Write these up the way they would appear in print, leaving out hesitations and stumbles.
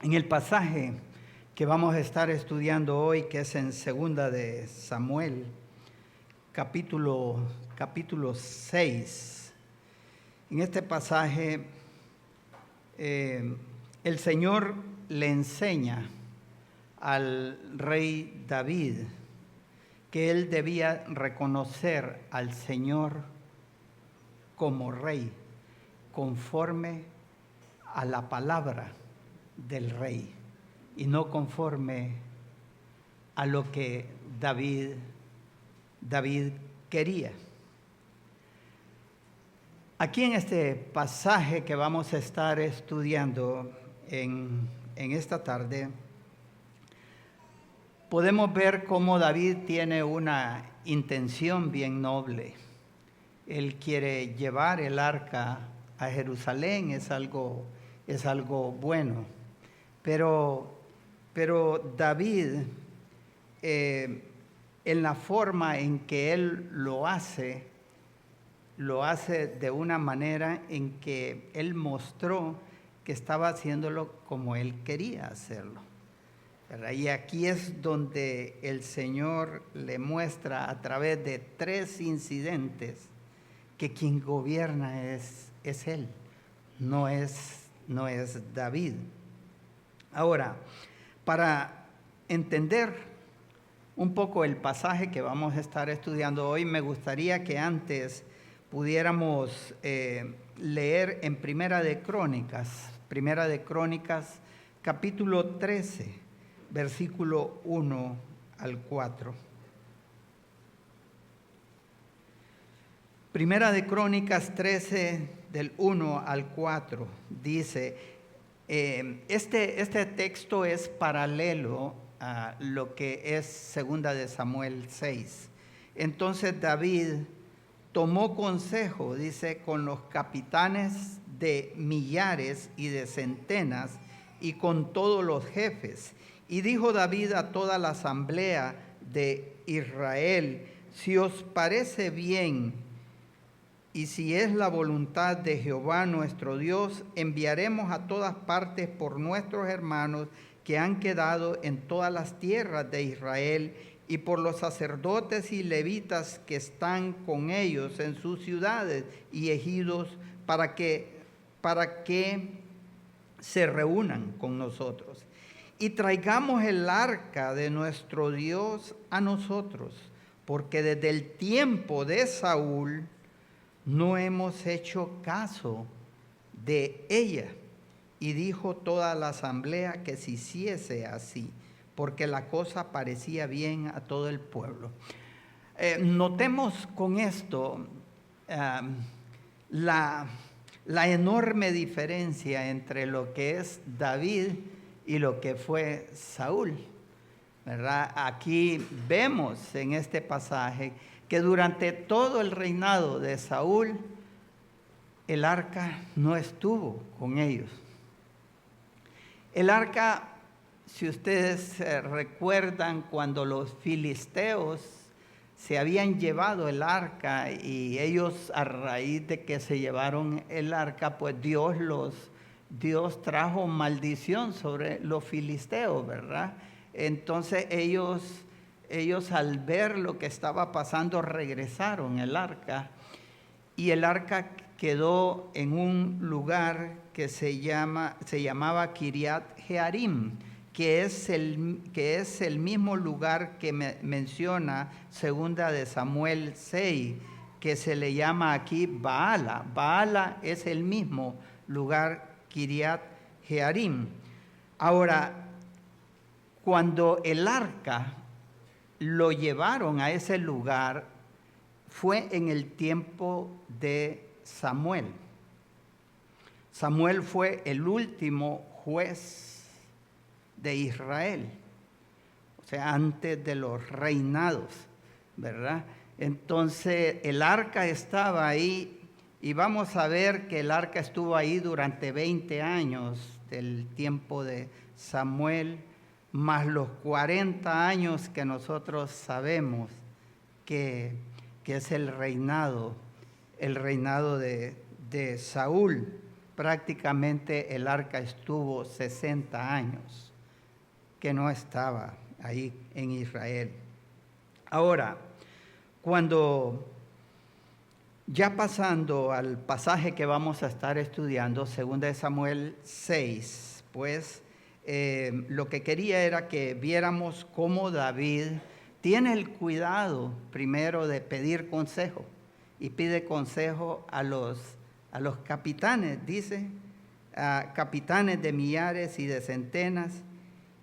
En el pasaje que vamos a estar estudiando hoy, que es en Segunda de Samuel, capítulo 6. En este pasaje el Señor le enseña al rey David que él debía reconocer al Señor como rey, conforme a la palabra del rey y no conforme a lo que David quería. Aquí en este pasaje que vamos a estar estudiando en esta tarde, podemos ver cómo David tiene una intención bien noble. Él quiere llevar el arca a Jerusalén, es algo bueno. Pero David, en la forma en que él lo hace de una manera en que él mostró que estaba haciéndolo como él quería hacerlo, ¿verdad? Y aquí es donde el Señor le muestra a través de 3 incidentes que quien gobierna es Él, no es David. Ahora, para entender un poco el pasaje que vamos a estar estudiando hoy, me gustaría que antes pudiéramos leer en Primera de Crónicas, capítulo 13, versículo 1 al 4. Primera de Crónicas 13, del 1 al 4, dice, este texto es paralelo a lo que es Segunda de Samuel 6. Entonces David tomó consejo, dice, con los capitanes de millares y de centenas y con todos los jefes. Y dijo David a toda la asamblea de Israel, si os parece bien y si es la voluntad de Jehová nuestro Dios, enviaremos a todas partes por nuestros hermanos que han quedado en todas las tierras de Israel y por los sacerdotes y levitas que están con ellos en sus ciudades y ejidos para que se reúnan con nosotros. Y traigamos el arca de nuestro Dios a nosotros, porque desde el tiempo de Saúl no hemos hecho caso de ella. Y dijo toda la asamblea que se hiciese así, porque la cosa parecía bien a todo el pueblo. Notemos con esto la enorme diferencia entre lo que es David y lo que fue Saúl, ¿verdad? Aquí vemos en este pasaje que durante todo el reinado de Saúl, el arca no estuvo con ellos. El arca, si ustedes recuerdan, cuando los filisteos se habían llevado el arca y ellos, a raíz de que se llevaron el arca, pues Dios trajo maldición sobre los filisteos, ¿verdad? Entonces ellos al ver lo que estaba pasando regresaron el arca, y el arca quedó en un lugar que se llamaba Kiriat Jearim, que es el mismo lugar que menciona Segunda de Samuel 6, que se le llama aquí Baala. Baala es el mismo lugar, Kiriat Jearim. Ahora, cuando el arca lo llevaron a ese lugar, fue en el tiempo de Samuel. Samuel fue el último juez de Israel, o sea, antes de los reinados, ¿verdad? Entonces el arca estaba ahí, y vamos a ver que el arca estuvo ahí durante 20 años del tiempo de Samuel, más los 40 años que nosotros sabemos que es el reinado de Saúl. prácticamente el arca estuvo 60 años que no estaba ahí en Israel. Ahora, cuando ya pasando al pasaje que vamos a estar estudiando, 2 Samuel 6, pues lo que quería era que viéramos cómo David tiene el cuidado primero de pedir consejo, y pide consejo a los capitanes, dice, a capitanes de millares y de centenas,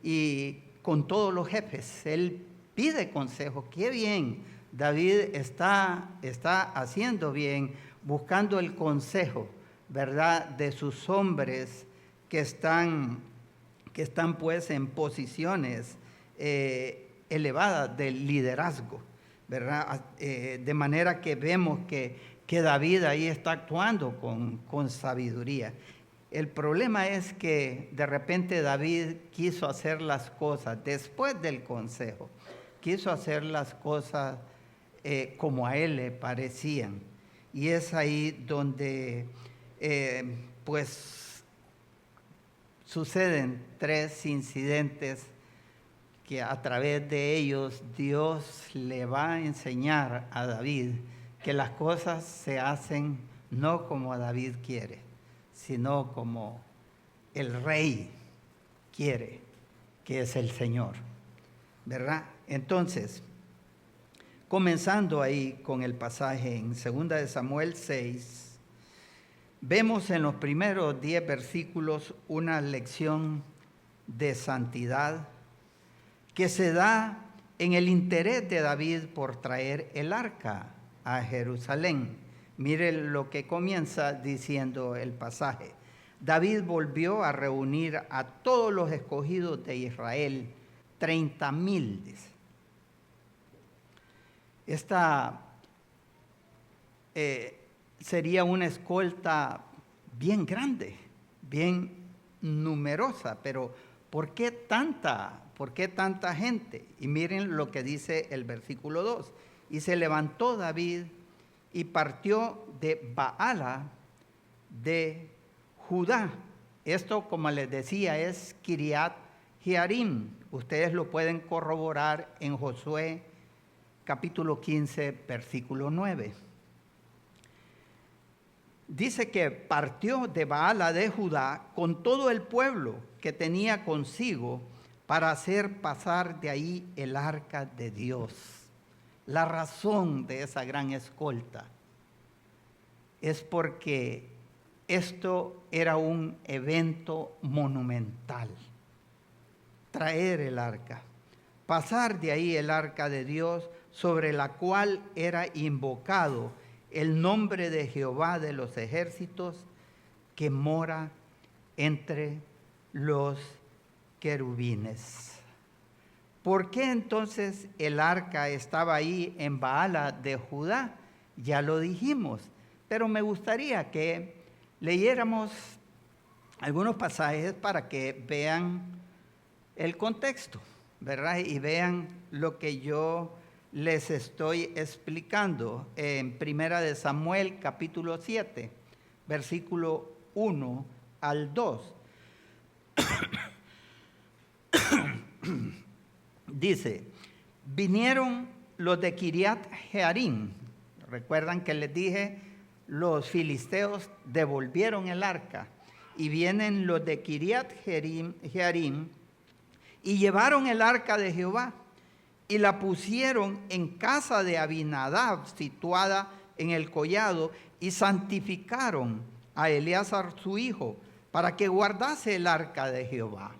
y con todos los jefes. Él pide consejo. Qué bien, David está haciendo bien, buscando el consejo, ¿verdad?, de sus hombres que están pues en posiciones elevadas de liderazgo, ¿verdad? De manera que vemos que David ahí está actuando con sabiduría. El problema es que de repente David quiso hacer las cosas después del consejo, quiso hacer las cosas como a él le parecían. Y es ahí donde pues suceden 3 incidentes que a través de ellos Dios le va a enseñar a David que las cosas se hacen no como David quiere, sino como el rey quiere, que es el Señor, ¿verdad? Entonces, comenzando ahí con el pasaje en 2 Samuel 6, vemos en los primeros 10 versículos una lección de santidad que se da en el interés de David por traer el arca a Jerusalén. Mire lo que comienza diciendo el pasaje. David volvió a reunir a todos los escogidos de Israel, 30,000, dice. Esta sería una escolta bien grande, bien numerosa, pero ¿por qué tanta gente? Y miren lo que dice el versículo 2. Y se levantó David y partió de Baala de Judá. Esto, como les decía, es Kiriat Jearim. Ustedes lo pueden corroborar en Josué capítulo 15, versículo 9. Dice que partió de Baala de Judá con todo el pueblo que tenía consigo para hacer pasar de ahí el arca de Dios. La razón de esa gran escolta es porque esto era un evento monumental. Traer el arca, pasar de ahí el arca de Dios, sobre la cual era invocado el nombre de Jehová de los ejércitos, que mora entre los querubines. ¿Por qué entonces el arca estaba ahí en Baala de Judá? Ya lo dijimos, pero me gustaría que leyéramos algunos pasajes para que vean el contexto, ¿verdad? Y vean lo que yo les estoy explicando en 1 Samuel capítulo 7, versículo 1 al 2. Dice, vinieron los de Kiriat Jearim. Recuerdan que les dije, los filisteos devolvieron el arca. Y vienen los de Kiriat Jearim y llevaron el arca de Jehová y la pusieron en casa de Abinadab, situada en el collado, y santificaron a Eleazar su hijo para que guardase el arca de Jehová.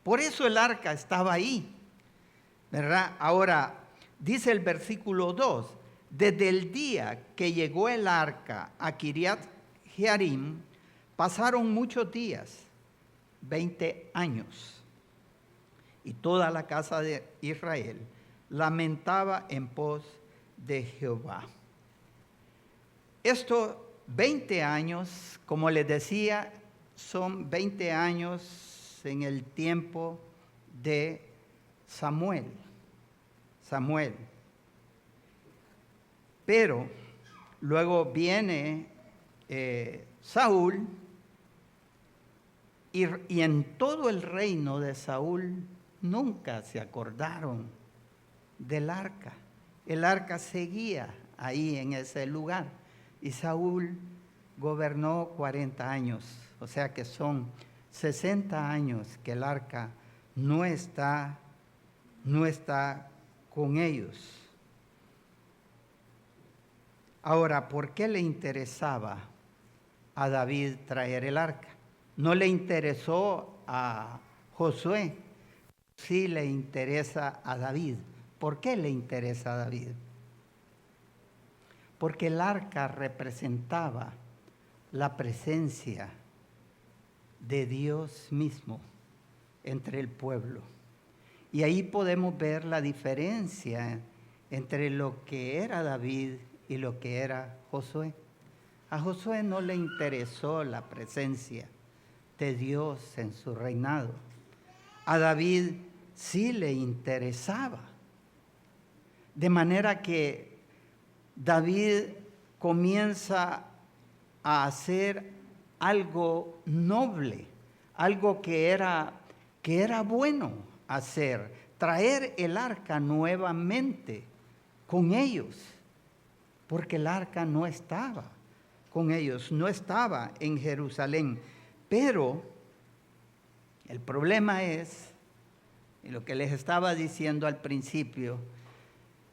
Por eso el arca estaba ahí, ¿verdad? Ahora, dice el versículo 2, desde el día que llegó el arca a Kiriat Jearim, pasaron muchos días, 20 años, y toda la casa de Israel lamentaba en pos de Jehová. Estos 20 años, como les decía, son 20 años en el tiempo de Samuel. Pero luego viene Saúl y en todo el reino de Saúl nunca se acordaron del arca. El arca seguía ahí en ese lugar. Y Saúl gobernó 40 años. O sea que son 60 años que el arca no está con ellos. Ahora, ¿por qué le interesaba a David traer el arca? No le interesó a Josué, sí le interesa a David. ¿Por qué le interesa a David? Porque el arca representaba la presencia de Dios mismo entre el pueblo. Y ahí podemos ver la diferencia entre lo que era David y lo que era Josué. A Josué no le interesó la presencia de Dios en su reinado. A David sí le interesaba. De manera que David comienza a hacer algo noble, algo que era bueno hacer, traer el arca nuevamente con ellos, porque el arca no estaba con ellos, no estaba en Jerusalén. Pero el problema es, y lo que les estaba diciendo al principio,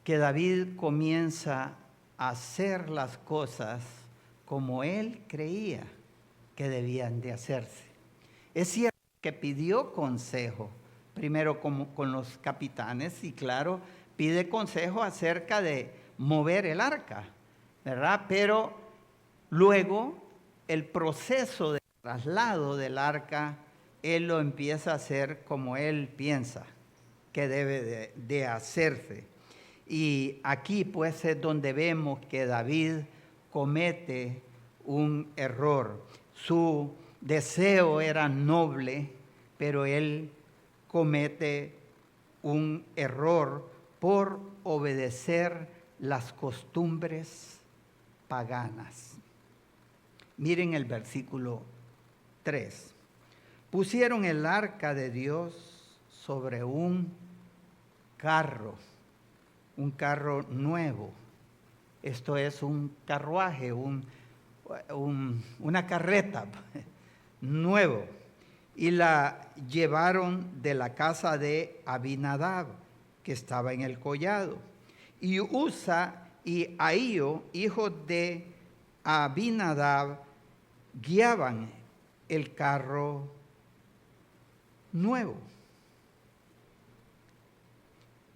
que David comienza a hacer las cosas como él creía que debían de hacerse. Es cierto que pidió consejo, primero con los capitanes, y claro, pide consejo acerca de mover el arca, ¿verdad? Pero luego el proceso de traslado del arca, él lo empieza a hacer como él piensa que debe de hacerse. Y aquí pues es donde vemos que David comete un error. Su deseo era noble, pero él comete un error por obedecer las costumbres paganas. Miren el versículo 3. Pusieron el arca de Dios sobre un carro nuevo. Esto es un carruaje, una carreta nuevo. Y la llevaron de la casa de Abinadab, que estaba en el collado. Y Usa y Ahío, hijos de Abinadab, guiaban el carro nuevo.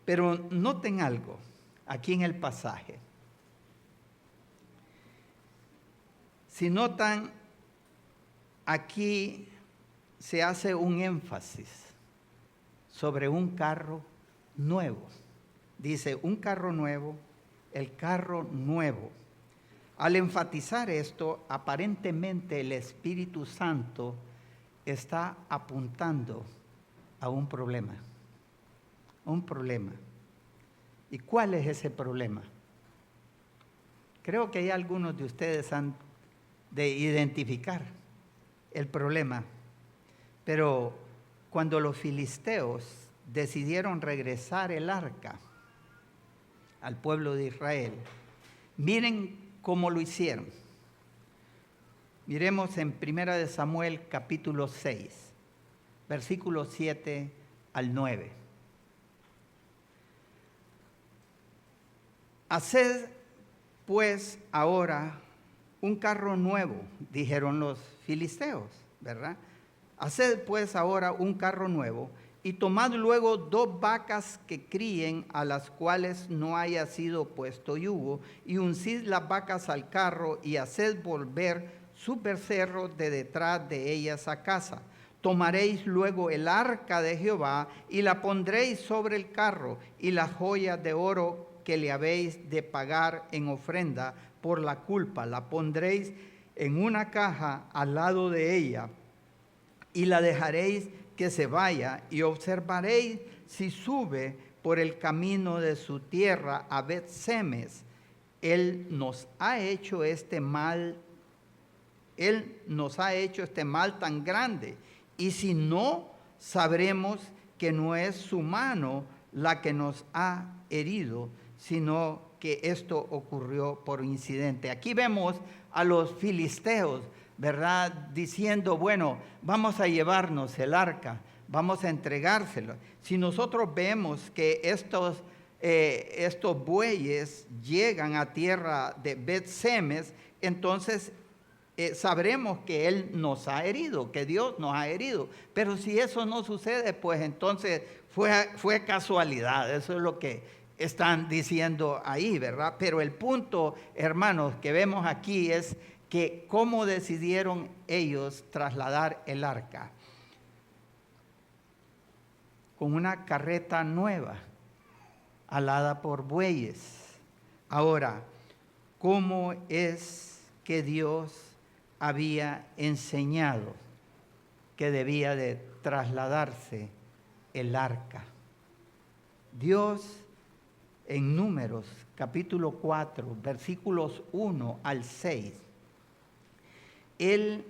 Pero noten algo aquí en el pasaje. Si notan, aquí se hace un énfasis sobre un carro nuevo. Dice, un carro nuevo, el carro nuevo. Al enfatizar esto, aparentemente el Espíritu Santo está apuntando a un problema. Un problema. ¿Y cuál es ese problema? Creo que hay algunos de ustedes han de identificar el problema. Pero cuando los filisteos decidieron regresar el arca al pueblo de Israel, miren cómo lo hicieron. Miremos en 1 Samuel capítulo 6, versículos 7 al 9. Haced pues ahora un carro nuevo, dijeron los filisteos, ¿verdad? Haced pues ahora un carro nuevo, y tomad luego 2 vacas que críen, a las cuales no haya sido puesto yugo, y uncid las vacas al carro, y haced volver sus becerros de detrás de ellas a casa. Tomaréis luego el arca de Jehová, y la pondréis sobre el carro, y las joyas de oro que le habéis de pagar en ofrenda por la culpa, la pondréis en una caja al lado de ella, y la dejaréis que se vaya, y observaréis si sube por el camino de su tierra a Bet-Semes. Él nos ha hecho este mal tan grande, Y si no, sabremos que no es su mano la que nos ha herido, sino que esto ocurrió por incidente. Aquí vemos a los filisteos, ¿verdad? Diciendo, bueno, vamos a llevarnos el arca, vamos a entregárselo. Si nosotros vemos que estos bueyes llegan a tierra de Bet-Semes, entonces sabremos que Él nos ha herido, que Dios nos ha herido. Pero si eso no sucede, pues entonces fue casualidad. Eso es lo que están diciendo ahí, ¿verdad? Pero el punto, hermanos, que vemos aquí es que cómo decidieron ellos trasladar el arca. Con una carreta nueva, alada por bueyes. Ahora, ¿cómo es que Dios había enseñado que debía de trasladarse el arca? Dios en Números capítulo 4, versículos 1 al 6, Él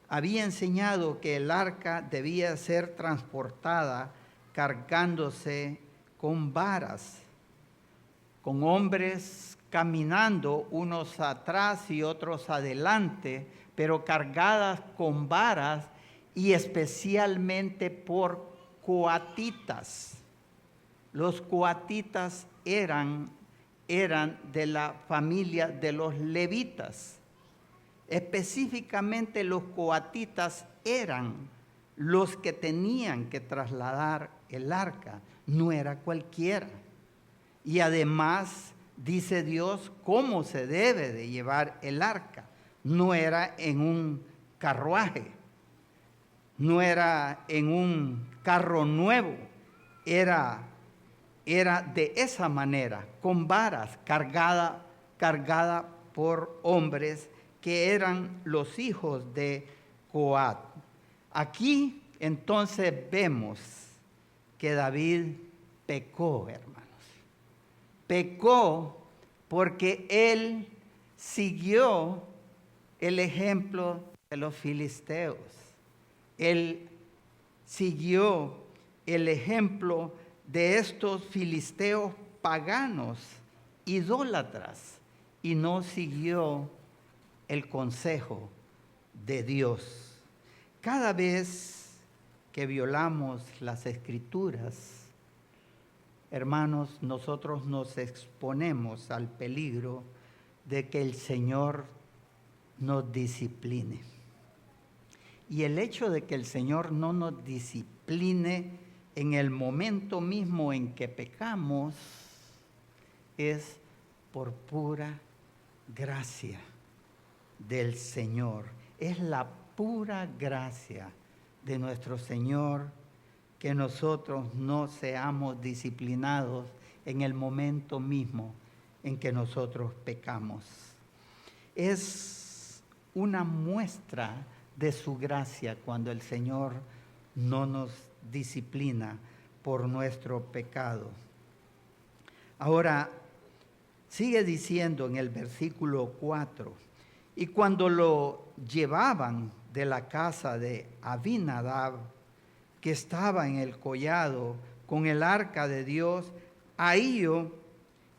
había enseñado que el arca debía ser transportada cargándose con varas, con hombres caminando unos atrás y otros adelante, pero cargadas con varas y especialmente por coatitas. Los coatitas eran de la familia de los levitas. Específicamente los coatitas eran los que tenían que trasladar el arca, no era cualquiera. Y además dice Dios cómo se debe de llevar el arca. No era en un carruaje, no era en un carro nuevo, era de esa manera, con varas, cargada por hombres que eran los hijos de Coat. Aquí entonces vemos que David pecó, hermanos. Pecó porque él siguió el ejemplo de los filisteos. Él siguió el ejemplo de estos filisteos paganos, idólatras, y no siguió el consejo de Dios. Cada vez que violamos las Escrituras, hermanos, nosotros nos exponemos al peligro de que el Señor nos discipline. Y el hecho de que el Señor no nos discipline en el momento mismo en que pecamos es por pura gracia del Señor. Es la pura gracia de nuestro Señor que nosotros no seamos disciplinados en el momento mismo en que nosotros pecamos. Es una muestra de su gracia cuando el Señor no nos disciplina por nuestro pecado. Ahora, sigue diciendo en el versículo 4, y cuando lo llevaban de la casa de Abinadab, que estaba en el collado con el arca de Dios, Ahío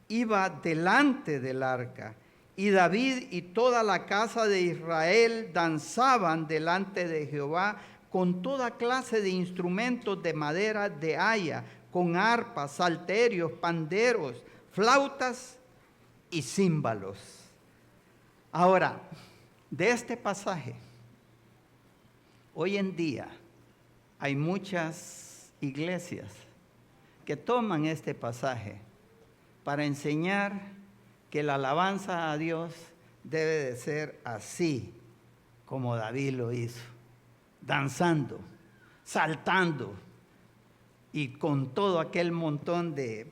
iba delante del arca, y David y toda la casa de Israel danzaban delante de Jehová con toda clase de instrumentos de madera de haya, con arpas, salterios, panderos, flautas y címbalos. Ahora, de este pasaje, hoy en día hay muchas iglesias que toman este pasaje para enseñar que la alabanza a Dios debe de ser así como David lo hizo, danzando, saltando y con todo aquel montón de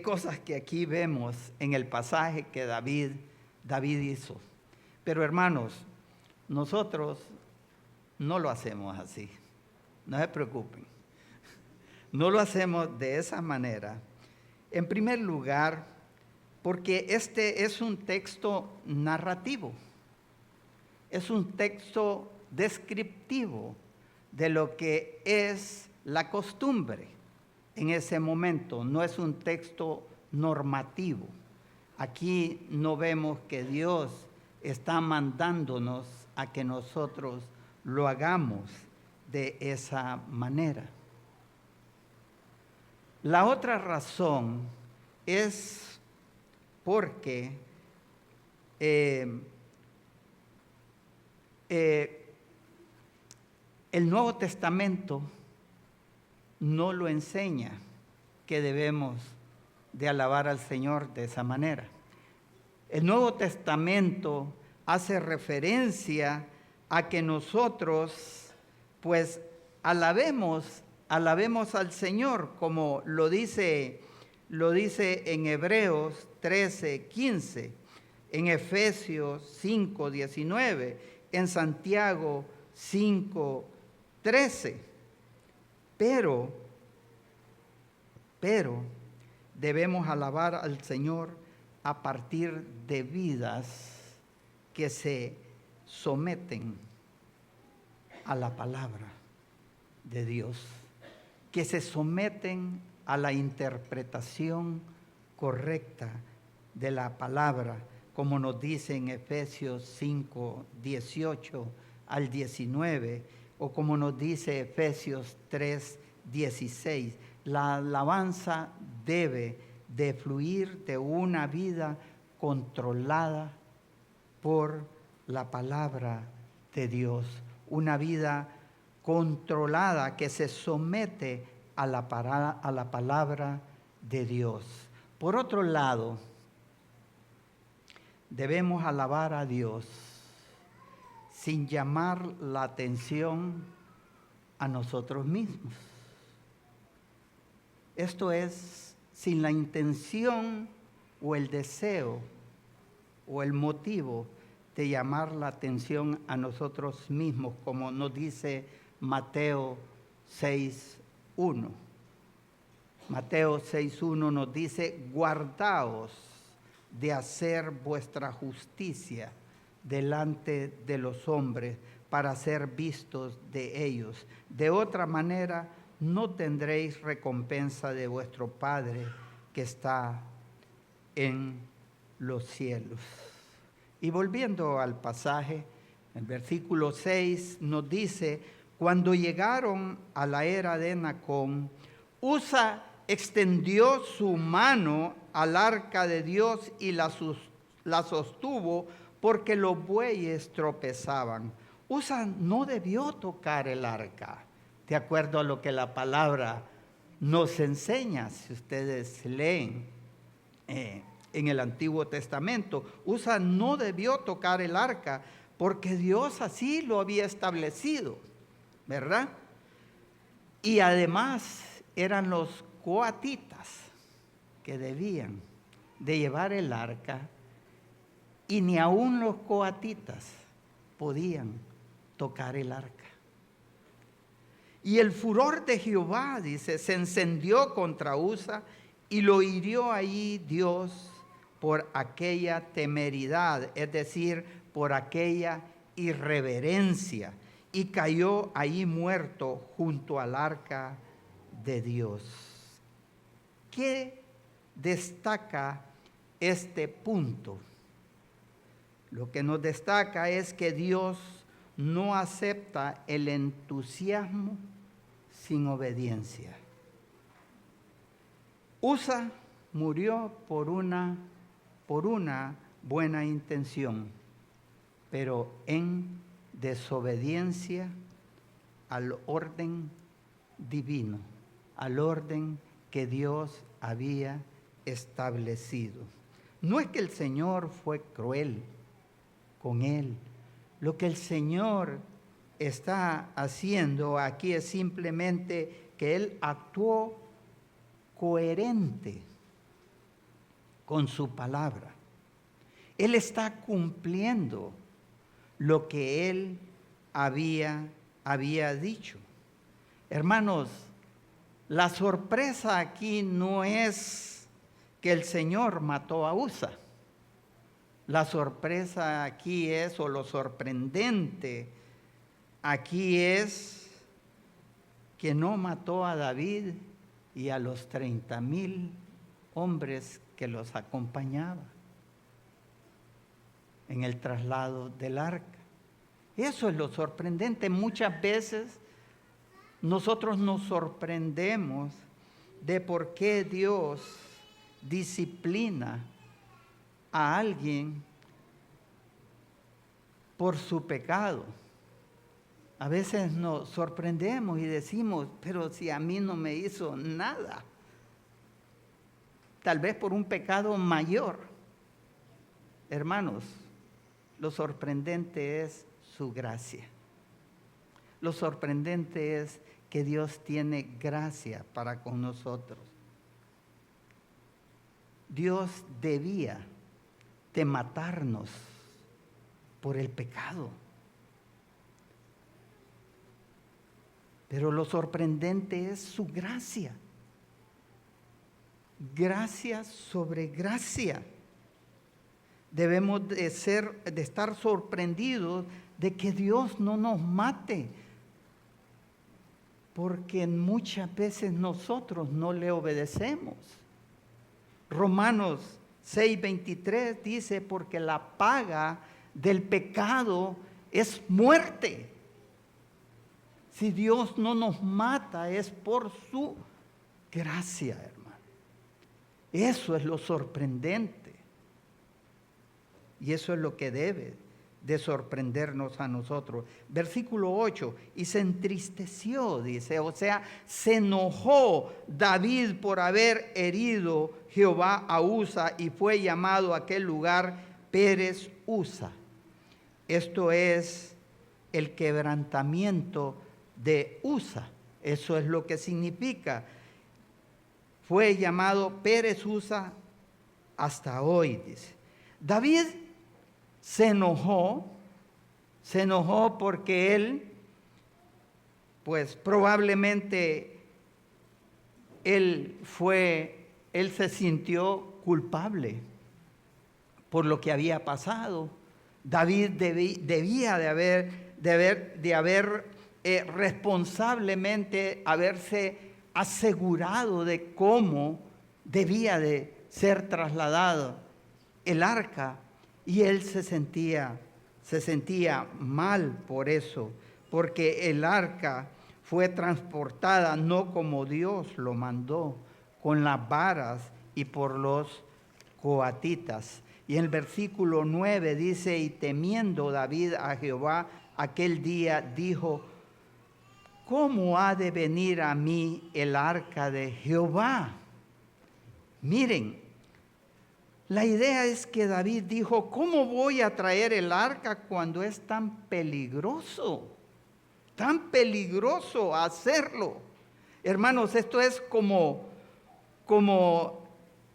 cosas que aquí vemos en el pasaje que David hizo. Pero hermanos, nosotros no lo hacemos así, no se preocupen, no lo hacemos de esa manera. En primer lugar, porque este es un texto narrativo, es un texto descriptivo, de lo que es la costumbre en ese momento. No es un texto normativo. Aquí no vemos que Dios está mandándonos a que nosotros lo hagamos de esa manera. La otra razón es porque el Nuevo Testamento no lo enseña que debemos de alabar al Señor de esa manera. El Nuevo Testamento hace referencia a que nosotros pues alabemos al Señor, como lo dice en Hebreos 13:15, en Efesios 5:19, en Santiago 5:13. Pero debemos alabar al Señor a partir de vidas que se someten a la palabra de Dios, que se someten a la interpretación correcta de la palabra, como nos dice en Efesios 5:18 al 19, o como nos dice Efesios 3:16. La alabanza debe de fluir de una vida controlada por la palabra de Dios, una vida controlada que se somete a la palabra de Dios. Por otro lado, debemos alabar a Dios sin llamar la atención a nosotros mismos. Esto es, sin la intención o el deseo o el motivo de llamar la atención a nosotros mismos, como nos dice Mateo 6:1. Mateo 6:1 nos dice: guardaos de hacer vuestra justicia delante de los hombres para ser vistos de ellos. De otra manera, no tendréis recompensa de vuestro Padre que está en los cielos. Y volviendo al pasaje, el versículo 6 nos dice: cuando llegaron a la era de Nacón, Usa extendió su mano al arca de Dios y la sostuvo porque los bueyes tropezaban. Usa no debió tocar el arca, de acuerdo a lo que la palabra nos enseña. Si ustedes leen en el Antiguo Testamento, Usa no debió tocar el arca porque Dios así lo había establecido, ¿verdad? Y además eran los coatitas que debían de llevar el arca, y ni aun los coatitas podían tocar el arca. Y el furor de Jehová, dice, se encendió contra Usa y lo hirió ahí Dios por aquella temeridad, es decir, por aquella irreverencia, y cayó ahí muerto junto al arca de Dios. ¿Qué destaca este punto? Lo que nos destaca es que Dios no acepta el entusiasmo sin obediencia. Usa murió por una buena intención, pero en desobediencia al orden divino, al orden que Dios había establecido. No es que el Señor fue cruel con él. Lo que el Señor está haciendo aquí es simplemente que Él actuó coherente con su palabra. Él está cumpliendo lo que Él había dicho. Hermanos, la sorpresa aquí no es que el Señor mató a Usa. La sorpresa aquí es, o lo sorprendente aquí es, que no mató a David y a los 30,000 hombres que los acompañaban en el traslado del arca. Eso es lo sorprendente. Muchas veces nosotros nos sorprendemos de por qué Dios disciplina a alguien por su pecado. A veces nos sorprendemos y decimos, pero si a mí no me hizo nada, tal vez por un pecado mayor. Hermanos, lo sorprendente es su gracia. Lo sorprendente es que Dios tiene gracia para con nosotros. Dios debía de matarnos por el pecado. Pero lo sorprendente es su gracia. Gracia sobre gracia. Debemos de estar sorprendidos de que Dios no nos mate, porque muchas veces nosotros no le obedecemos. Romanos 6:23 dice, porque la paga del pecado es muerte. Si Dios no nos mata es por su gracia, hermano. Eso es lo sorprendente. Y eso es lo que debe de sorprendernos a nosotros. Versículo 8, y se entristeció, dice, o sea, se enojó David por haber herido Jehová a Usa y fue llamado a aquel lugar Pérez Usa. Esto es el quebrantamiento de Usa. Eso es lo que significa. Fue llamado Pérez Usa hasta hoy, dice. David se enojó porque él, pues probablemente él se sintió culpable por lo que había pasado. David debía de haber responsablemente haberse asegurado de cómo debía de ser trasladado el arca, y él se sentía mal por eso, porque el arca fue transportada no como Dios lo mandó, con las varas y por los coatitas. Y en el versículo 9 dice, y temiendo David a Jehová aquel día, dijo, ¿cómo ha de venir a mí el arca de Jehová? Miren, la idea es que David dijo, ¿cómo voy a traer el arca cuando es tan peligroso? Tan peligroso hacerlo. Hermanos, esto es como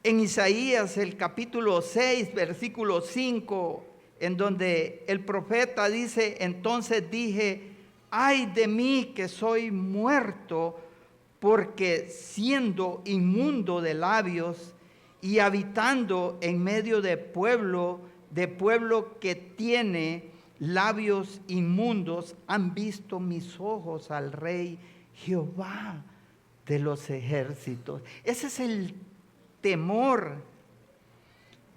en Isaías el capítulo 6, versículo 5, en donde el profeta dice, entonces dije, ay de mí que soy muerto, porque siendo inmundo de labios y habitando en medio de pueblo que tiene labios inmundos, han visto mis ojos al Rey Jehová de los ejércitos. Ese es el temor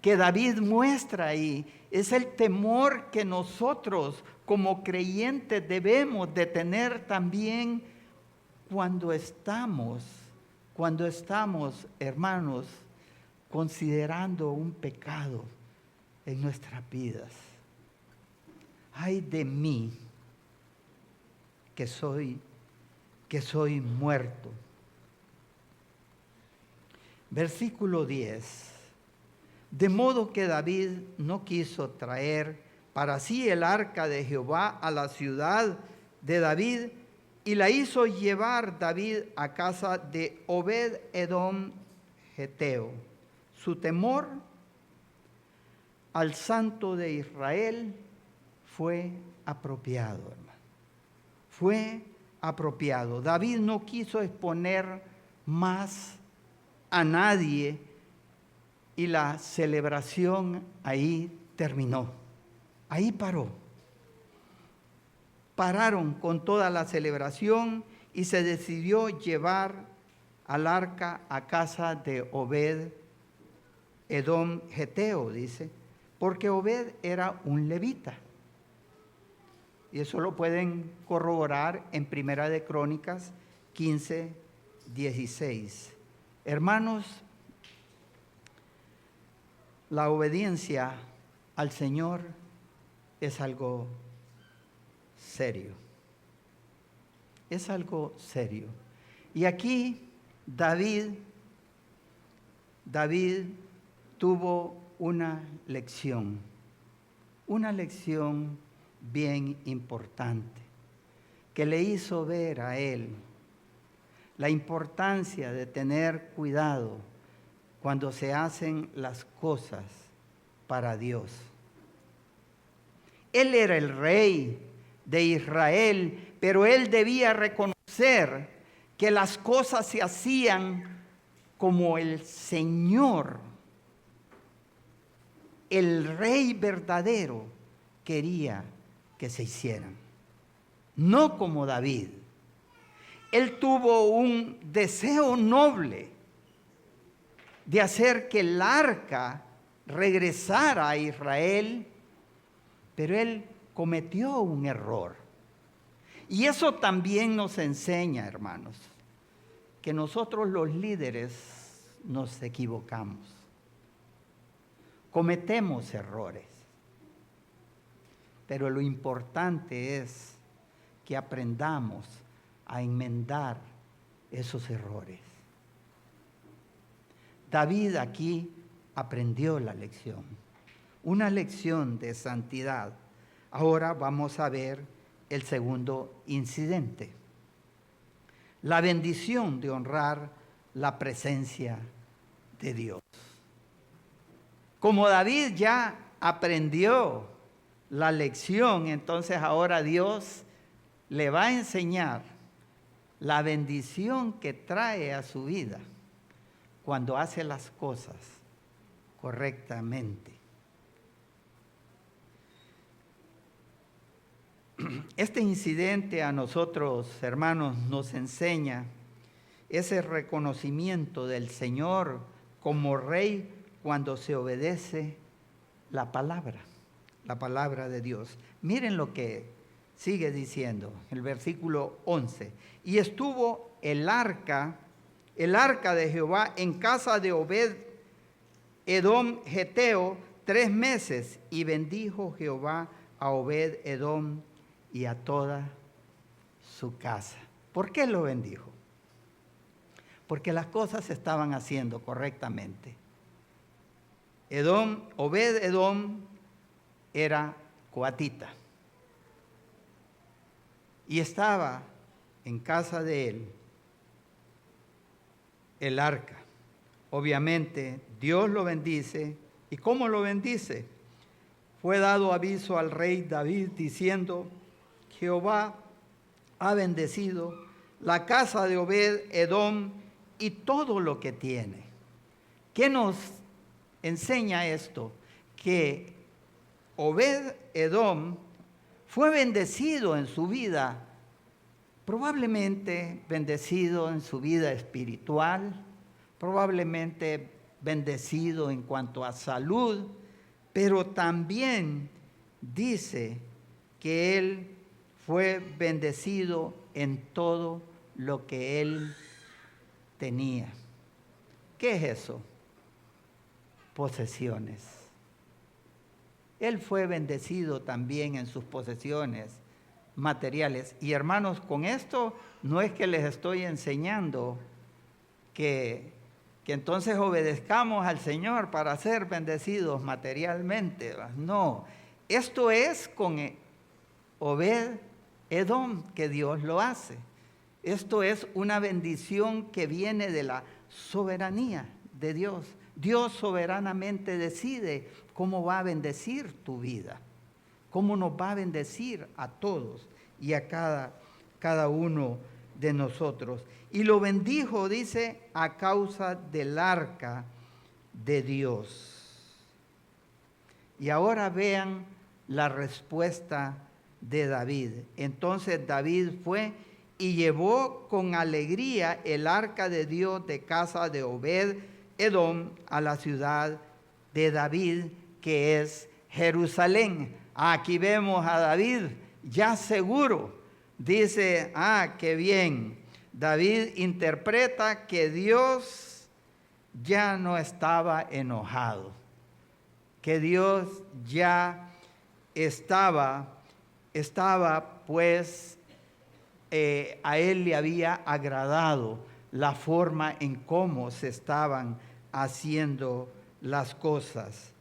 que David muestra ahí. Es el temor que nosotros como creyentes debemos de tener también cuando estamos, hermanos, considerando un pecado en nuestras vidas. Ay de mí que soy muerto. Versículo 10. De modo que David no quiso traer para sí el arca de Jehová a la ciudad de David, y la hizo llevar David a casa de Obed-edom geteo. Su temor al Santo de Israel fue apropiado, hermano. Fue apropiado. David no quiso exponer más a nadie y la celebración ahí terminó. Ahí paró. Pararon con toda la celebración y se decidió llevar al arca a casa de Obed Edom Geteo, dice, porque Obed era un levita. Y eso lo pueden corroborar en Primera de Crónicas 15, 16. Hermanos, la obediencia al Señor es algo serio. Es algo serio. Y aquí David tuvo una lección bien importante, que le hizo ver a él la importancia de tener cuidado cuando se hacen las cosas para Dios. Él era el rey de Israel, pero él debía reconocer que las cosas se hacían como el Señor, el rey verdadero, quería que se hicieran, no como David. Él tuvo un deseo noble de hacer que el arca regresara a Israel, pero él cometió un error. Y eso también nos enseña, hermanos, que nosotros los líderes nos equivocamos, cometemos errores, pero lo importante es que aprendamos a enmendar esos errores. David aquí aprendió la lección, una lección de santidad. Ahora vamos a ver el segundo incidente, la bendición de honrar la presencia de Dios. Como David ya aprendió la lección, entonces ahora Dios le va a enseñar la bendición que trae a su vida cuando hace las cosas correctamente. Este incidente a nosotros, hermanos, nos enseña ese reconocimiento del Señor como Rey cuando se obedece la palabra de Dios. Miren lo que sigue diciendo el versículo 11. Y estuvo el arca de Jehová en casa de Obed Edom Geteo 3 meses, y bendijo Jehová a Obed Edom y a toda su casa. ¿Por qué lo bendijo? Porque las cosas se estaban haciendo correctamente. Obed Edom era coatita y estaba en casa de él el arca. Obviamente Dios lo bendice. ¿Y cómo lo bendice? Fue dado aviso al rey David diciendo: Jehová ha bendecido la casa de Obed Edom y todo lo que tiene. ¿Qué nos enseña esto? Que Obed Edom fue bendecido en su vida, probablemente bendecido en su vida espiritual, probablemente bendecido en cuanto a salud, pero también dice que él fue bendecido en todo lo que él tenía. ¿Qué es eso? Posesiones. Él fue bendecido también en sus posesiones materiales. Y hermanos, con esto no es que les estoy enseñando que entonces obedezcamos al Señor para ser bendecidos materialmente. No, esto es con Obed Edom que Dios lo hace. Esto es una bendición que viene de la soberanía de Dios. Dios soberanamente decide cómo va a bendecir tu vida, cómo nos va a bendecir a todos y a cada uno de nosotros. Y lo bendijo, dice, a causa del arca de Dios. Y ahora vean la respuesta de David. Entonces David fue y llevó con alegría el arca de Dios de casa de Obed Edom a la ciudad de David, que es Jerusalén. Aquí vemos a David ya seguro. Dice, qué bien. David interpreta que Dios ya no estaba enojado, que Dios ya estaba pues a él le había agradado la forma en cómo se estaban haciendo las cosas.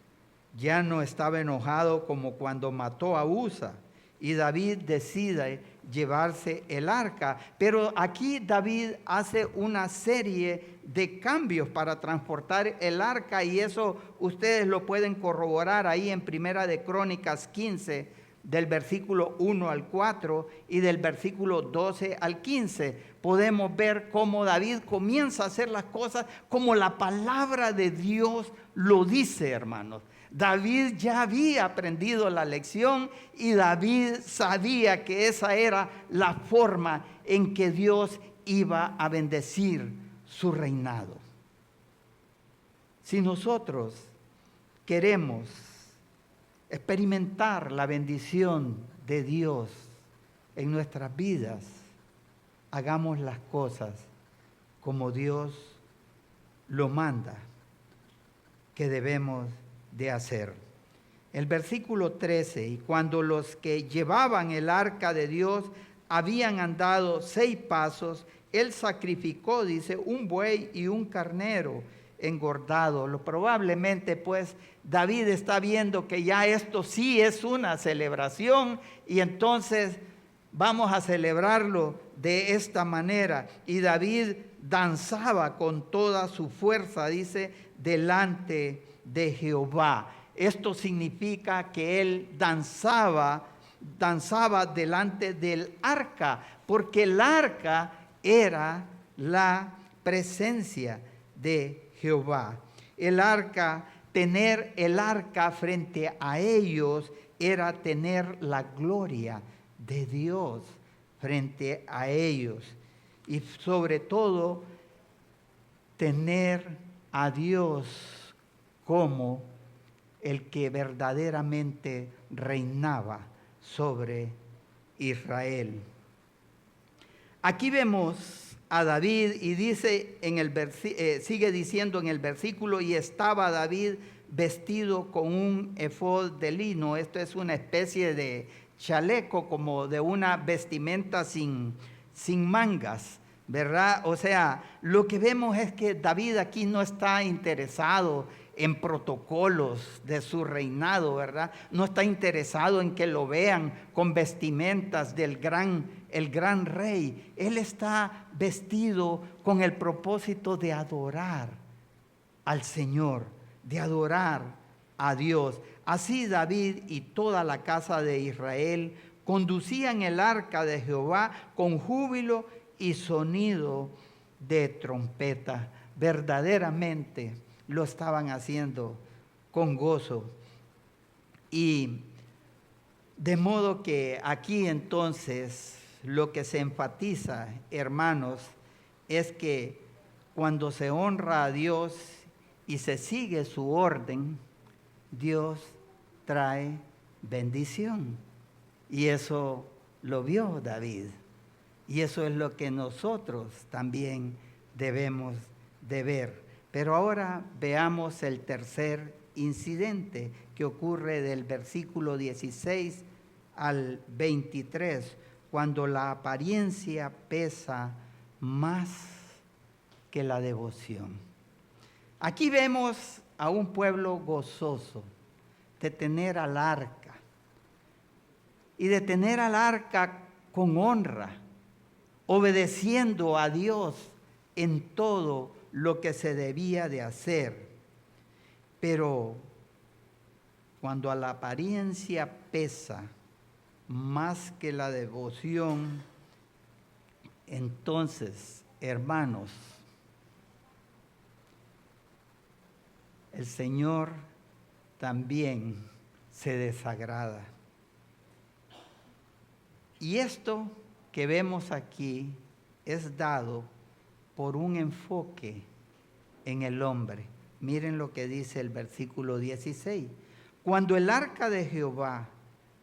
Ya no estaba enojado como cuando mató a Usa, y David decide llevarse el arca. Pero aquí David hace una serie de cambios para transportar el arca, y eso ustedes lo pueden corroborar ahí en Primera de Crónicas 15, del versículo 1 al 4 y del versículo 12 al 15. Podemos ver cómo David comienza a hacer las cosas como la palabra de Dios lo dice, hermanos. David ya había aprendido la lección y David sabía que esa era la forma en que Dios iba a bendecir su reinado. Si nosotros queremos experimentar la bendición de Dios en nuestras vidas, hagamos las cosas como Dios lo manda que debemos de hacer. El versículo 13, y cuando los que llevaban el arca de Dios habían andado 6 pasos, él sacrificó, dice, un buey y un carnero engordado. Probablemente pues David está viendo que ya esto sí es una celebración, y entonces vamos a celebrarlo de esta manera. Y David danzaba con toda su fuerza, dice, delante de Jehová. Esto significa que él danzaba delante del arca, porque el arca era la presencia de Jehová. El arca, tener el arca frente a ellos era tener la gloria de Dios frente a ellos, y sobre todo tener a Dios como el que verdaderamente reinaba sobre Israel. Aquí vemos a David y dice sigue diciendo en el versículo, y estaba David vestido con un efod de lino. Esto es una especie de chaleco, como de una vestimenta sin mangas, ¿verdad? O sea, lo que vemos es que David aquí no está interesado en protocolos de su reinado, ¿verdad? No está interesado en que lo vean con vestimentas del el gran rey. Él está vestido con el propósito de adorar al Señor, de adorar a Dios. Así David y toda la casa de Israel conducían el arca de Jehová con júbilo y sonido de trompeta. Verdaderamente lo estaban haciendo con gozo. Y de modo que aquí entonces lo que se enfatiza, hermanos, es que cuando se honra a Dios y se sigue su orden, Dios trae bendición. Y eso lo vio David. Y eso es lo que nosotros también debemos de ver. Pero ahora veamos el tercer incidente que ocurre del versículo 16 al 23, cuando la apariencia pesa más que la devoción. Aquí vemos a un pueblo gozoso de tener al arca, y de tener al arca con honra, obedeciendo a Dios en todo lo que se debía de hacer. Pero cuando a la apariencia pesa más que la devoción, entonces, hermanos, el Señor también se desagrada. Y esto que vemos aquí es dado por un enfoque en el hombre. Miren lo que dice el versículo 16. Cuando el arca de Jehová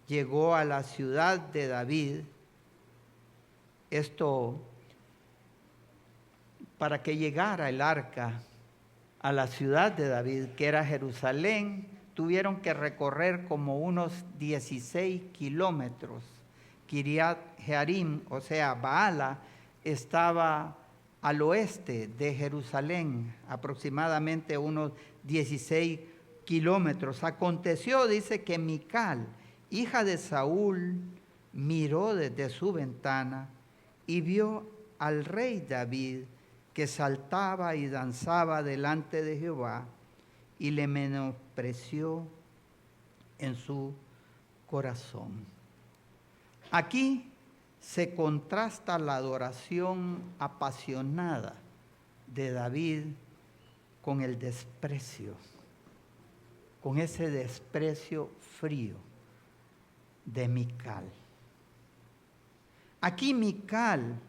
llegó a la ciudad de David, esto, para que llegara el arca a la ciudad de David, que era Jerusalén, tuvieron que recorrer como unos 16 kilómetros. Kiriat Jearim, o sea, Baala, estaba al oeste de Jerusalén, aproximadamente unos 16 kilómetros. Aconteció, dice, que Mical, hija de Saúl, miró desde su ventana y vio al rey David que saltaba y danzaba delante de Jehová, y le menospreció en su corazón. Aquí se contrasta la adoración apasionada de David con el desprecio, con ese desprecio frío de Mical. Aquí Mical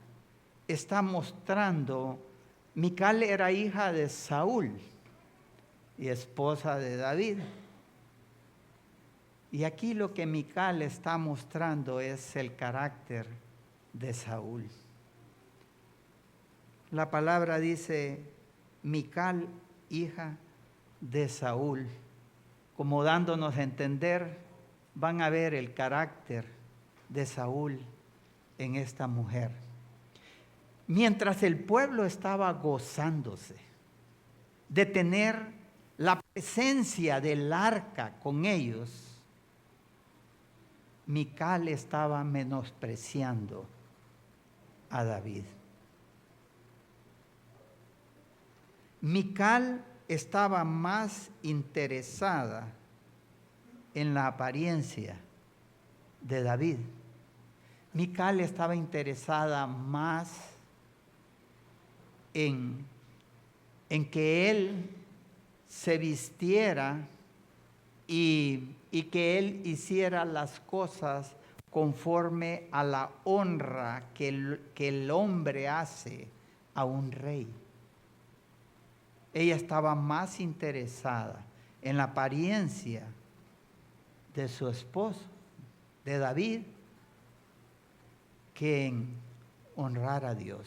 está mostrando, Mical era hija de Saúl y esposa de David. Y aquí lo que Mical está mostrando es el carácter de Saúl. La palabra dice Mical, hija de Saúl, como dándonos a entender, van a ver el carácter de Saúl en esta mujer. Mientras el pueblo estaba gozándose de tener la presencia del arca con ellos, Mical estaba menospreciando a David. Mical estaba más interesada en la apariencia de David. Mical estaba interesada más en que él se vistiera y que él hiciera las cosas conforme a la honra que el hombre hace a un rey. Ella estaba más interesada en la apariencia de su esposo, de David, que en honrar a Dios,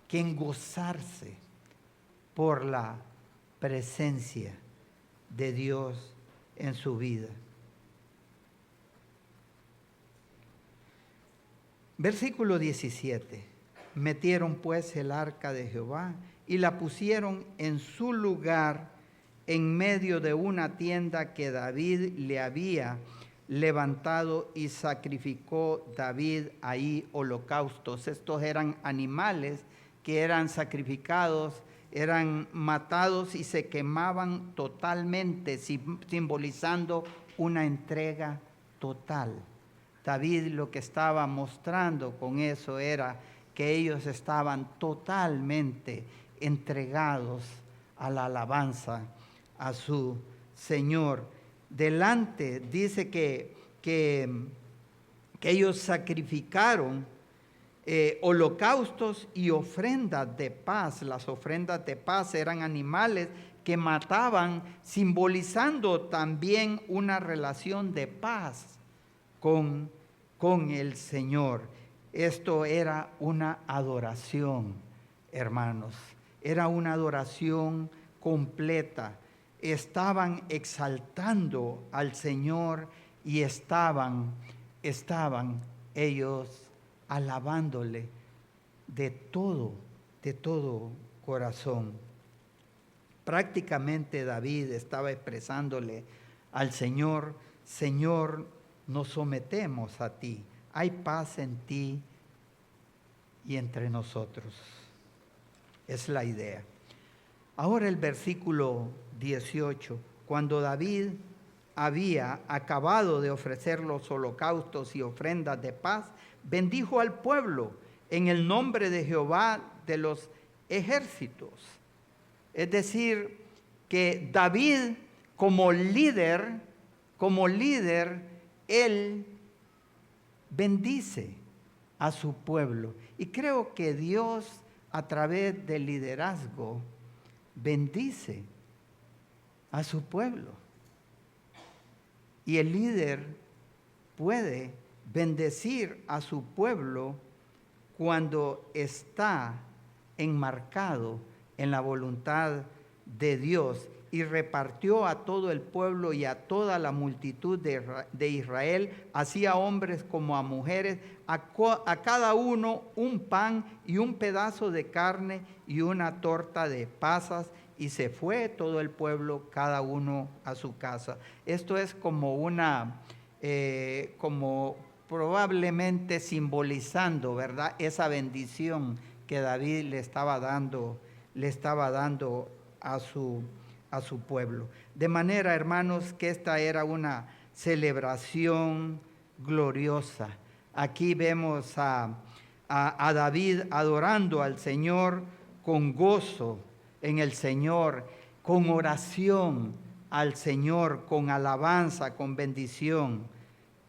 que en gozarse por la presencia de Dios en su vida. Versículo 17. Metieron pues el arca de Jehová y la pusieron en su lugar en medio de una tienda que David le había levantado, y sacrificó David ahí holocaustos. Estos eran animales que eran sacrificados, eran matados y se quemaban totalmente, simbolizando una entrega total. David lo que estaba mostrando con eso era que ellos estaban totalmente entregados a la alabanza a su Señor. Delante dice que ellos sacrificaron holocaustos y ofrendas de paz. Las ofrendas de paz eran animales que mataban, simbolizando también una relación de paz con el Señor. Esto era una adoración, hermanos. Era una adoración completa. Estaban exaltando al Señor y estaban ellos alabándole de todo corazón. Prácticamente David estaba expresándole al Señor: Señor, nos sometemos a ti, hay paz en ti y entre nosotros. Es la idea. Ahora el versículo 18, cuando David había acabado de ofrecer los holocaustos y ofrendas de paz, bendijo al pueblo en el nombre de Jehová de los ejércitos. Es decir, que David como líder, él bendice a su pueblo. Y creo que Dios, a través del liderazgo, bendice a su pueblo. Y el líder puede bendecir a su pueblo cuando está enmarcado en la voluntad de Dios, y repartió a todo el pueblo y a toda la multitud de Israel, así a hombres como a mujeres, a cada uno un pan y un pedazo de carne y una torta de pasas, y se fue todo el pueblo, cada uno a su casa. Esto es como como probablemente simbolizando, ¿verdad?, esa bendición que David le estaba dando a su pueblo. De manera, hermanos, que esta era una celebración gloriosa. Aquí vemos a David adorando al Señor con gozo en el Señor, con oración al Señor, con alabanza, con bendición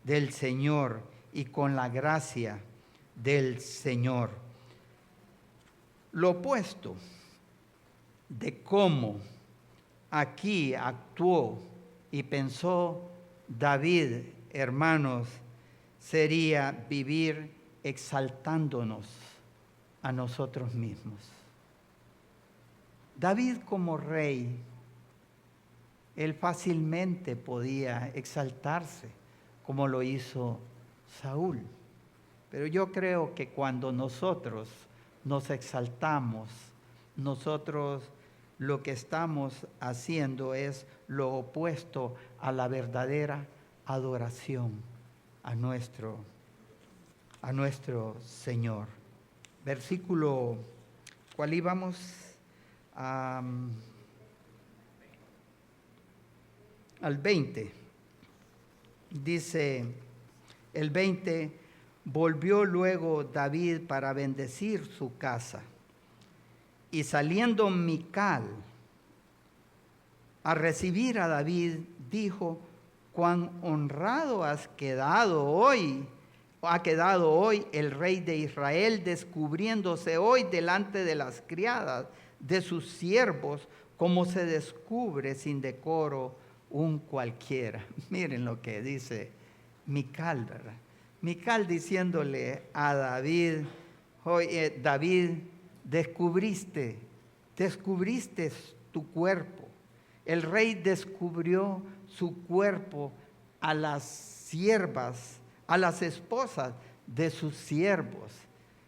del Señor y con la gracia del Señor. Lo opuesto de cómo aquí actuó y pensó David, hermanos, sería vivir exaltándonos a nosotros mismos. David, como rey, él fácilmente podía exaltarse, como lo hizo Saúl. Pero yo creo que cuando nosotros nos exaltamos, nosotros lo que estamos haciendo es lo opuesto a la verdadera adoración a nuestro Señor. Versículo, ¿cuál íbamos? Al 20. Dice el 20: volvió luego David para bendecir su casa. Y saliendo Mical a recibir a David, dijo: cuán honrado ha quedado hoy el rey de Israel, descubriéndose hoy delante de las criadas de sus siervos, como se descubre sin decoro un cualquiera. Miren lo que dice Mical, ¿verdad? Mical diciéndole a David: oye, David, descubriste tu cuerpo. El rey descubrió su cuerpo a las siervas, a las esposas de sus siervos,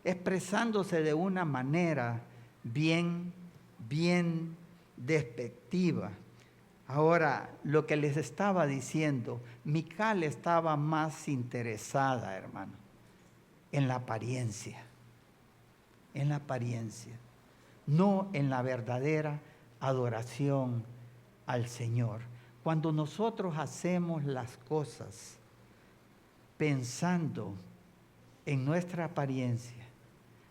expresándose de una manera bien despectiva. Ahora, lo que les estaba diciendo, Mical estaba más interesada, hermano, en la apariencia, no en la verdadera adoración al Señor. Cuando nosotros hacemos las cosas pensando en nuestra apariencia,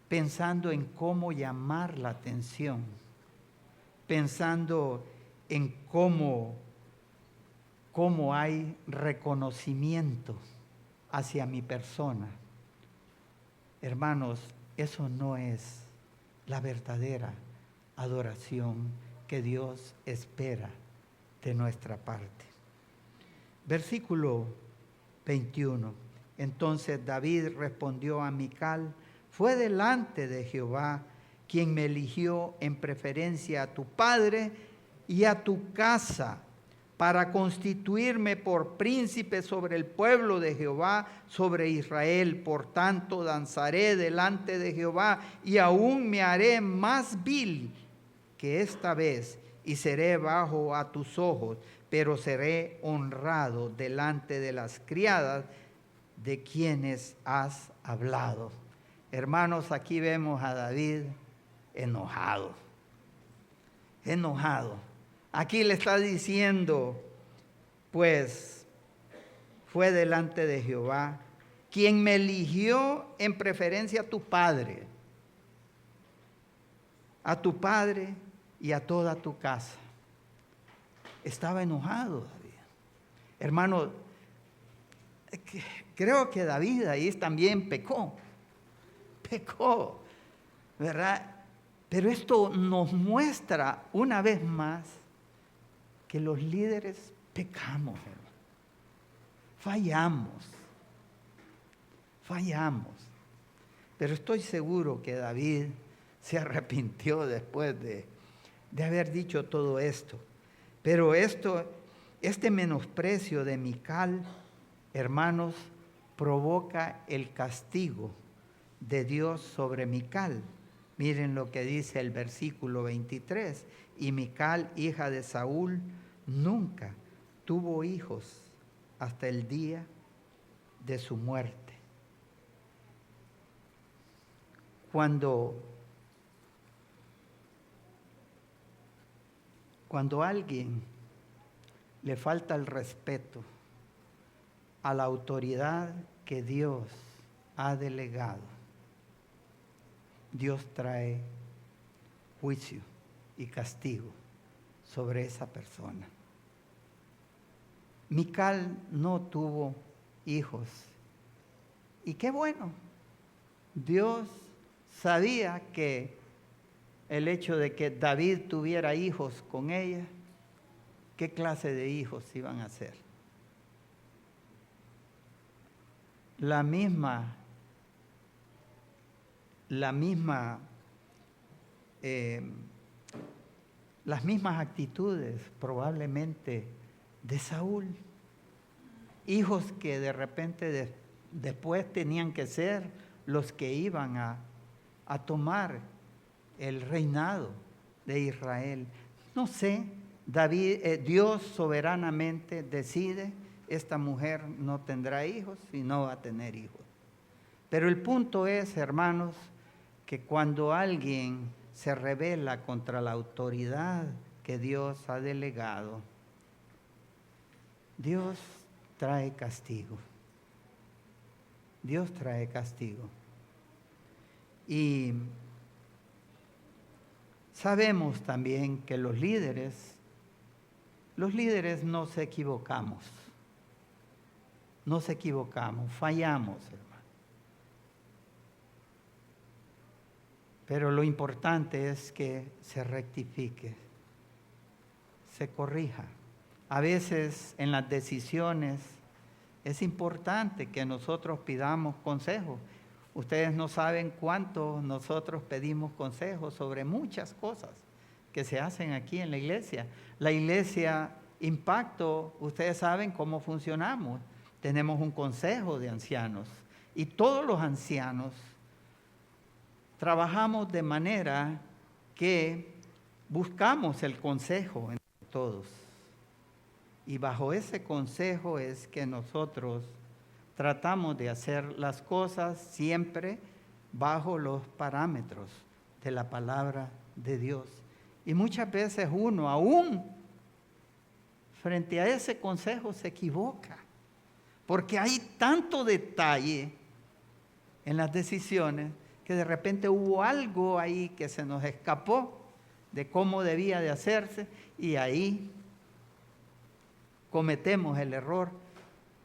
pensando en cómo llamar la atención, pensando en cómo hay reconocimiento hacia mi persona, hermanos, eso no es la verdadera adoración que Dios espera de nuestra parte. Versículo 21. Entonces David respondió a Mical: fue delante de Jehová quien me eligió en preferencia a tu padre y a tu casa, para constituirme por príncipe sobre el pueblo de Jehová, sobre Israel. Por tanto, danzaré delante de Jehová, y aún me haré más vil que esta vez, y seré bajo a tus ojos, pero seré honrado delante de las criadas de quienes has hablado. Hermanos, aquí vemos a David enojado. Aquí le está diciendo, pues, fue delante de Jehová quien me eligió en preferencia a tu padre y a toda tu casa. Estaba enojado David. Hermano, creo que David ahí también pecó, pecó, ¿verdad? Pero esto nos muestra una vez más que los líderes pecamos, hermano. Fallamos. Pero estoy seguro que David se arrepintió después de haber dicho todo esto. Pero este menosprecio de Mical, hermanos, provoca el castigo de Dios sobre Mical. Miren lo que dice el versículo 23. Y Mical, hija de Saúl, nunca tuvo hijos hasta el día de su muerte. Cuando a alguien le falta el respeto a la autoridad que Dios ha delegado, Dios trae juicio y castigo sobre esa persona. Mical no tuvo hijos. Y qué bueno, Dios sabía que el hecho de que David tuviera hijos con ella, ¿qué clase de hijos iban a ser? Las mismas actitudes probablemente de Saúl. Hijos que de repente después tenían que ser los que iban a tomar el reinado de Israel. No sé, Dios soberanamente decide, esta mujer no tendrá hijos y no va a tener hijos. Pero el punto es, hermanos, que cuando alguien se rebela contra la autoridad que Dios ha delegado, Dios trae castigo. Dios trae castigo. Y sabemos también que los líderes nos equivocamos. Fallamos, hermano. Pero lo importante es que se rectifique, se corrija. A veces en las decisiones es importante que nosotros pidamos consejo. Ustedes no saben cuánto nosotros pedimos consejos sobre muchas cosas que se hacen aquí en la iglesia. La iglesia Impacto, ustedes saben cómo funcionamos. Tenemos un consejo de ancianos y todos los ancianos trabajamos de manera que buscamos el consejo entre todos. Y bajo ese consejo es que nosotros tratamos de hacer las cosas siempre bajo los parámetros de la palabra de Dios. Y muchas veces uno aún frente a ese consejo se equivoca, porque hay tanto detalle en las decisiones que de repente hubo algo ahí que se nos escapó de cómo debía de hacerse y ahí cometemos el error.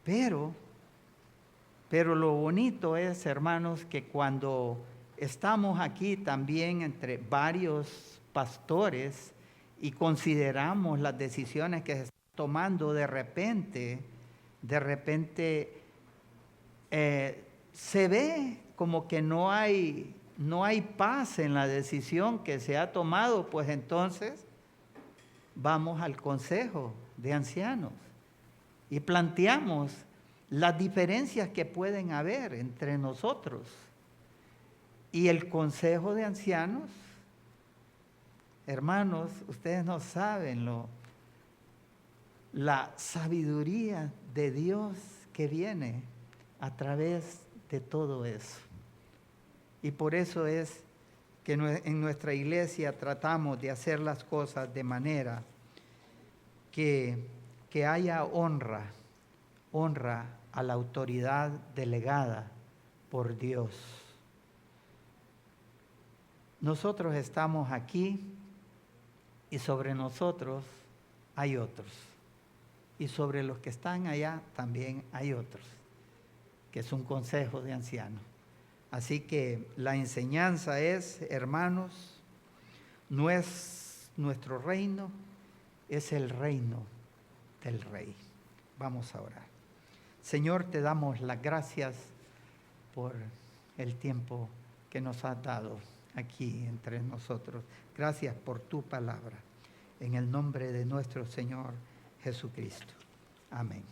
Pero lo bonito es, hermanos, que cuando estamos aquí también entre varios pastores y consideramos las decisiones que se están tomando, de repente se ve como que no hay paz en la decisión que se ha tomado, pues entonces vamos al consejo de ancianos y planteamos las diferencias que pueden haber entre nosotros. Y el consejo de ancianos, hermanos, ustedes no saben la sabiduría de Dios que viene a través de todo eso. Y por eso es que en nuestra iglesia tratamos de hacer las cosas de manera que haya honra a la autoridad delegada por Dios. Nosotros estamos aquí y sobre nosotros hay otros. Y sobre los que están allá también hay otros, que es un consejo de ancianos. Así que la enseñanza es, hermanos, no es nuestro reino, es el reino del Rey. Vamos a orar. Señor, te damos las gracias por el tiempo que nos has dado aquí entre nosotros. Gracias por tu palabra. En el nombre de nuestro Señor Jesucristo. Amén.